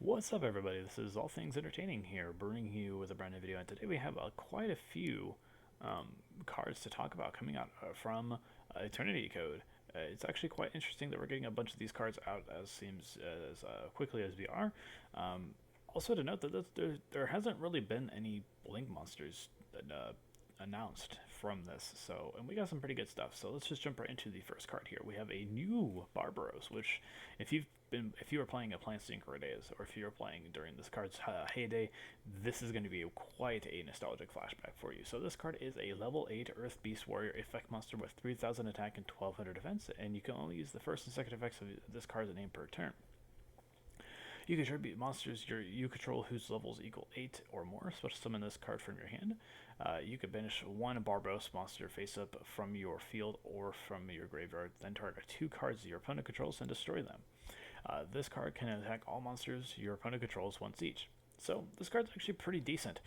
What's up, everybody? This is All Things Entertaining here, bringing you with a brand new video. And today we have quite a few um, cards to talk about coming out from Eternity Code. It's actually quite interesting that we're getting a bunch of these cards out as quickly as we are. Um, Also to note that there hasn't really been any Blink monsters announced from this, and we got some pretty good stuff. So let's just jump right into the first card here. We have a new Barbaros, which if you were playing a Planeswalker days, or if you were playing during this card's heyday, this is going to be quite a nostalgic flashback for you. So this card is a level 8 Earth Beast Warrior effect monster with 3,000 attack and 1,200 defense, and you can only use the first and second effects of this card's name per turn. You can tribute monsters you control whose levels equal 8 or more. Special summon this card from your hand. You can banish one Barbossa monster face up from your field or from your graveyard, then target 2 cards your opponent controls and destroy them. This card can attack all monsters your opponent controls once each. So this card's actually pretty decent.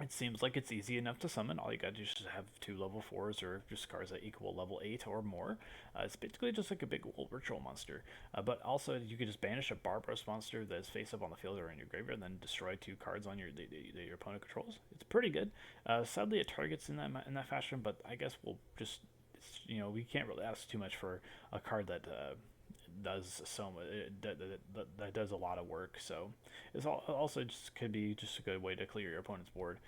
It seems like it's easy enough to summon. All you gotta do is just have 2 level 4s or just cards that equal level 8 or more. It's basically just like a big old ritual monster. But also, you could just banish a Barbaros monster that is face up on the field or in your graveyard, and then destroy 2 cards on that your opponent controls. It's pretty good. Sadly, it targets in that fashion, but I guess we'll just we can't really ask too much for a card that does so much, that does a lot of work. So it's also just could be just a good way to clear your opponent's board.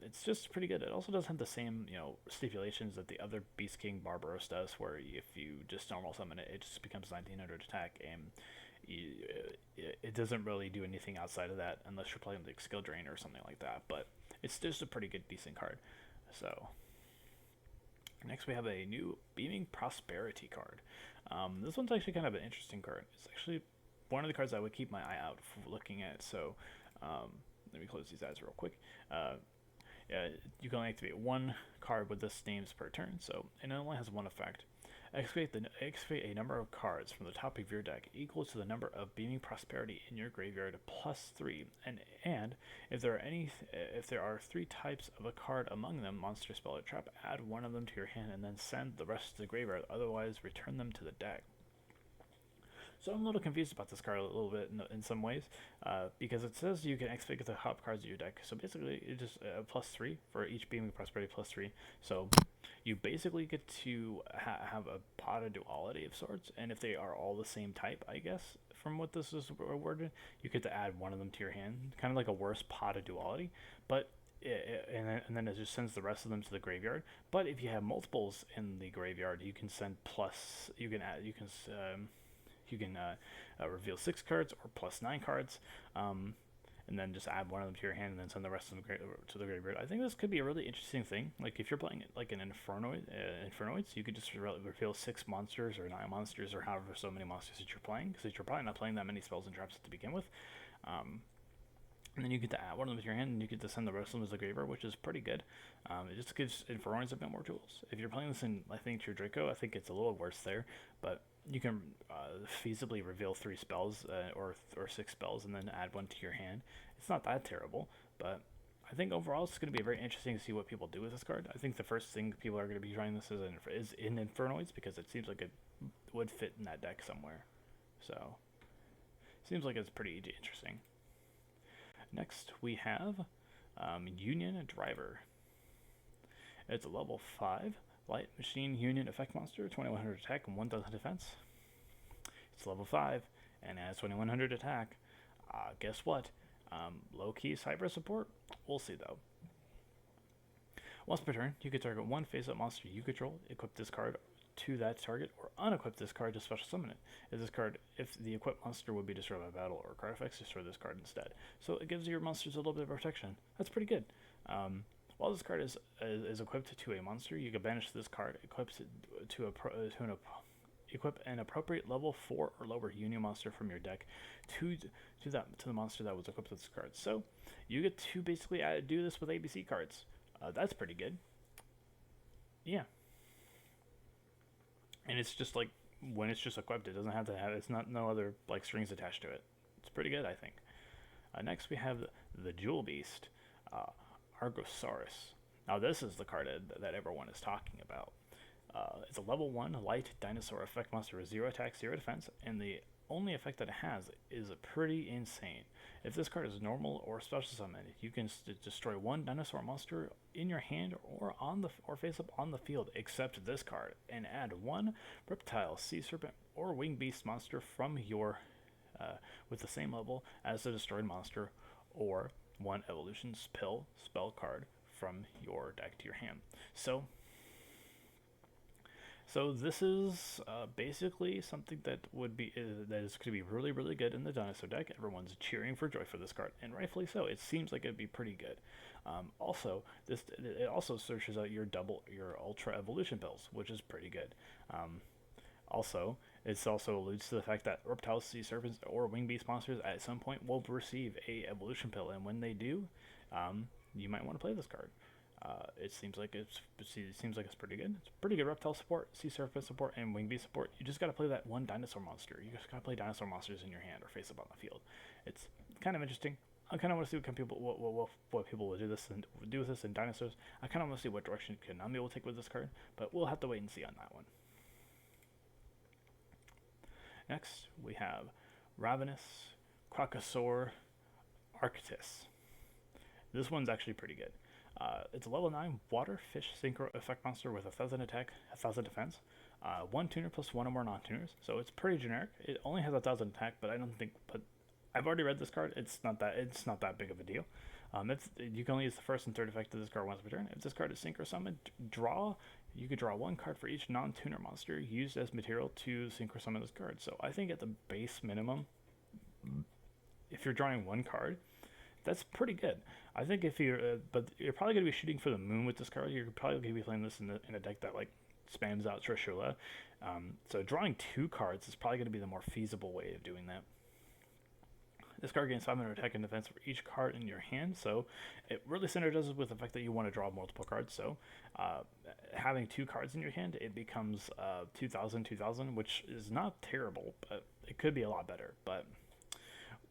It's just pretty good. It also doesn't have the same stipulations that the other Beast King Barbaros does, where if you just normal summon it, it just becomes 1900 attack, and it doesn't really do anything outside of that unless you're playing like Skill Drain or something like that. But it's just a pretty good, decent card. So next we have a new Beaming Prosperity card. This one's actually kind of an interesting card. It's actually one of the cards I would keep my eye out for looking at. So let me close these eyes real quick. You can only activate 1 card with this names per turn, so it only has 1 effect. Activate a number of cards from the top of your deck equal to the number of Beaming Prosperity in your graveyard +3, and if there are 3 types of a card among them, monster, spell, or trap, add 1 of them to your hand and then send the rest to the graveyard. Otherwise, return them to the deck. So I'm a little confused about this card a little bit in some ways, because it says you can activate the top cards of your deck. So basically, it's just +3 for each Beaming Prosperity +3. So you basically get to have a pot of duality of sorts, and if they are all the same type, I guess, from what this is worded, you get to add 1 of them to your hand, kind of like a worse pot of duality, but and then it just sends the rest of them to the graveyard. But if you have multiples in the graveyard, you can send plus, you can reveal 6 cards or +9 cards, and then just add 1 of them to your hand and then send the rest of them to the graveyard. I think this could be a really interesting thing. Like if you're playing like an Infernoids, you could just reveal 6 monsters or 9 monsters or however so many monsters that you're playing, because you're probably not playing that many spells and traps to begin with. And then you get to add 1 of them to your hand, and you get to send the rest of them to the graveyard, which is pretty good. It just gives Infernoids a bit more tools. If you're playing this in, I think, your Draco, I think it's a little worse there, but you can feasibly reveal 3 spells or 6 spells and then add 1 to your hand. It's not that terrible, but I think overall it's going to be very interesting to see what people do with this card. I think the first thing people are going to be trying this is in Infernoids, because it seems like it would fit in that deck somewhere. So seems like it's pretty interesting. Next we have Union Driver. It's a level 5 Light Machine Union effect monster, 2100 attack and 1000 defense. It's level 5 and has 2100 attack. Guess what? Low-key cyber support? We'll see though. Once per turn, you can target 1 face-up monster you control, equip this card to that target, or unequip this card to special summon it. If the equipped monster would be destroyed by battle or card effects, destroy this card instead. So it gives your monsters a little bit of protection. That's pretty good. While this card is equipped to a monster, you can banish this card, equips it equip an appropriate level 4 or lower Union monster from your deck to the monster that was equipped with this card. So you get to basically do this with ABC cards. That's pretty good. Yeah. And it's just like when it's just equipped, it doesn't have to have, it's not no other like strings attached to it. It's pretty good, I think. Next we have the Jewel Beast, Agrosoros. Now this is the card that everyone is talking about. It's a level 1 light dinosaur effect monster with 0 attack, 0 defense, and the only effect that it has is pretty insane. If this card is normal or special summon, you can destroy one dinosaur monster in your hand or face up on the field, except this card, and add one reptile, sea serpent, or winged beast monster from your with the same level as the destroyed monster, or one evolution spell card from your deck to your hand. So this is basically something that would be that is going to be really, really good in the dinosaur deck. Everyone's cheering for joy for this card, and rightfully so. It seems like it'd be pretty good. Also, it also searches out your ultra evolution pills, which is pretty good. Also, it also alludes to the fact that reptiles, sea serpents, or winged beast monsters at some point will receive a evolution pill, and when they do, you might want to play this card. It seems like it's pretty good. It's pretty good reptile support, sea serpent support, and winged beast support. You just got to play that one dinosaur monster. You just got to play dinosaur monsters in your hand or face up on the field. It's kind of interesting. I kind of want to see what people will do with this in dinosaurs. I kind of want to see what direction Konami will take with this card, but we'll have to wait and see on that one. Next, we have Ravenous Crocosaurs Arctis. This one's actually pretty good. It's a level 9 water fish synchro effect monster with 1,000 attack, 1,000 defense, 1 tuner plus 1 or more non-tuners. So it's pretty generic. It only has 1,000 attack, but I've already read this card. It's not that big of a deal. You can only use the first and third effect of this card once per turn. If this card is synchro summoned, you could draw one card for each non-tuner monster used as material to synchro summon this card. So I think at the base minimum, if you're drawing one card, that's pretty good. I think if you're, but you're probably going to be shooting for the moon with this card. You're probably going to be playing this in a deck that like spams out Trishula. So drawing 2 cards is probably going to be the more feasible way of doing that. This card gains 500 attack and defense for each card in your hand, so it really synergizes with the fact that you want to draw multiple cards. So having 2 cards in your hand, it becomes 2,000, which is not terrible, but it could be a lot better. But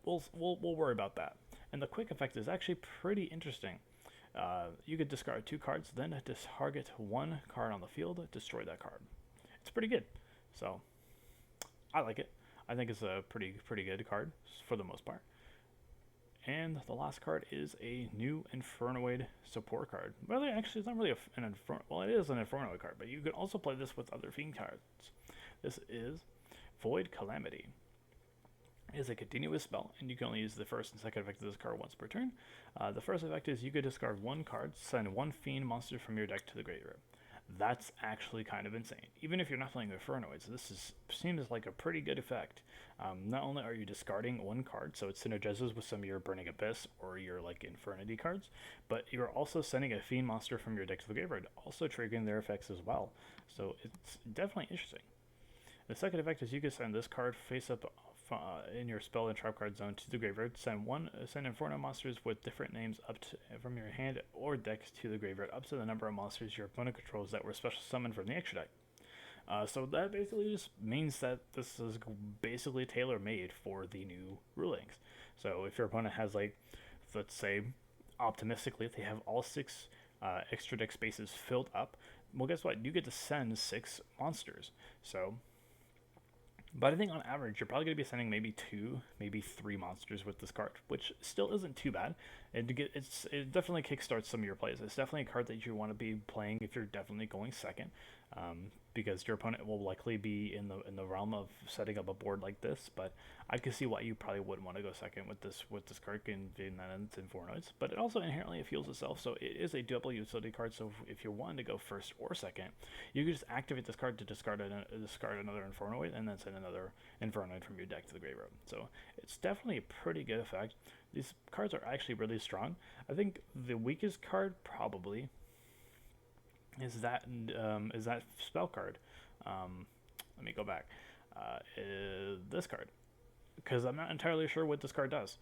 we'll worry about that. And the quick effect is actually pretty interesting. You could discard 2 cards, then target 1 card on the field, destroy that card. It's pretty good. So I like it. I think it's a pretty good card for the most part. And the last card is a new Infernoid support card. Well, actually, it's not really an Inferno. Well, it is an Infernoid card, but you can also play this with other Fiend cards. This is Void Calamity. It is a continuous spell, and you can only use the first and second effect of this card once per turn. The first effect is you could discard 1 card, send 1 Fiend monster from your deck to the graveyard. That's actually kind of insane. Even if you're not playing Infernoids, seems like a pretty good effect. Not only are you discarding 1 card, so it synergizes with some of your Burning Abyss or your like Infernity cards, but you're also sending a Fiend monster from your deck to the graveyard, also triggering their effects as well. So it's definitely interesting. The second effect is you can send this card face up in your spell and trap card zone to the graveyard. Send Inferno monsters with different names from your hand or deck to the graveyard, up to the number of monsters your opponent controls that were special summoned from the extra deck. So that basically just means that this is basically tailor-made for the new rulings. So if your opponent has, like, let's say, optimistically, if they have all 6 extra deck spaces filled up, well, guess what? You get to send 6 monsters. But I think on average, you're probably going to be sending maybe 2, maybe 3 monsters with this card, which still isn't too bad. And it definitely kickstarts some of your plays. It's definitely a card that you want to be playing if you're definitely going second, because your opponent will likely be in the realm of setting up a board like this. But I can see why you probably wouldn't want to go second with this card, given that it's Infernoids. But it also inherently fuels itself, so it is a double utility card. So if you're wanting to go first or second, you can just activate this card to discard another Infernoid and then send another Infernoid from your deck to the graveyard. So it's definitely a pretty good effect. These cards are actually really strong. I think the weakest card probably is that spell card. Let me go back. This card, because I'm not entirely sure what this card does.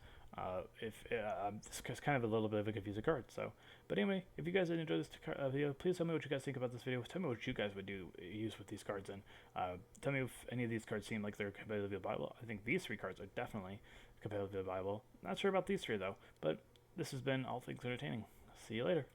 It's kind of a little bit of a confusing card. So, but anyway, if you guys did enjoy this video, please tell me what you guys think about this video. Tell me what you guys would use with these cards, and tell me if any of these cards seem like they're competitively viable. I think these 3 cards are definitely competitively viable. Not sure about these 3 though, but this has been All Things Entertaining. See you later.